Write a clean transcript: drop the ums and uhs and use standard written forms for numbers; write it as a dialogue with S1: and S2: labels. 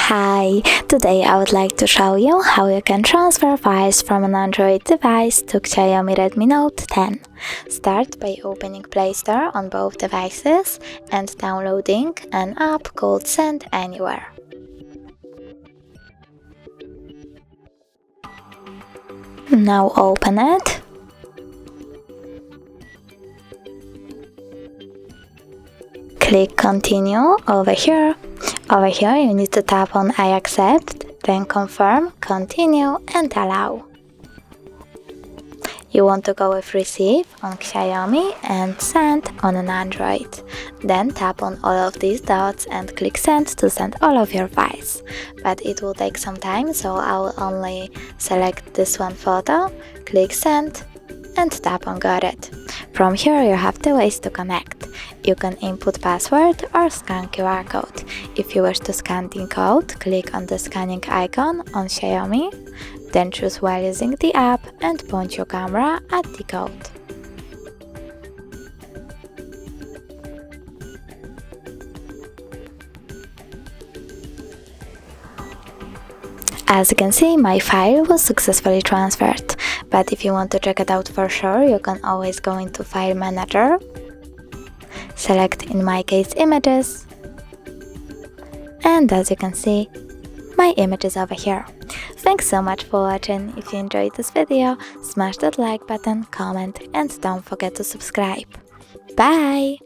S1: Hi, today I would like to show you how you can transfer files from an Android device to XIAOMI Redmi Note 10. Start by opening Play Store on both devices and downloading an app called Send Anywhere. Now open it. Click Continue over here. Over here you need to tap on I accept, then confirm, continue and allow. You want to go with receive on XIAOMI and send on an Android. Then tap on all of these dots and click send to send all of your files. But it will take some time, so I will only select this one photo, click send and tap on got it. From here you have two ways to connect. You can input password or scan QR code. If you wish to scan the code, click on the scanning icon on XIAOMI, then choose while using the app and point your camera at the code. As you can see, my file was successfully transferred, but if you want to check it out for sure, you can always go into File Manager, select in my case Images, and as you can see, my image is over here. Thanks so much for watching. If you enjoyed this video, smash that like button, comment and don't forget to subscribe. Bye!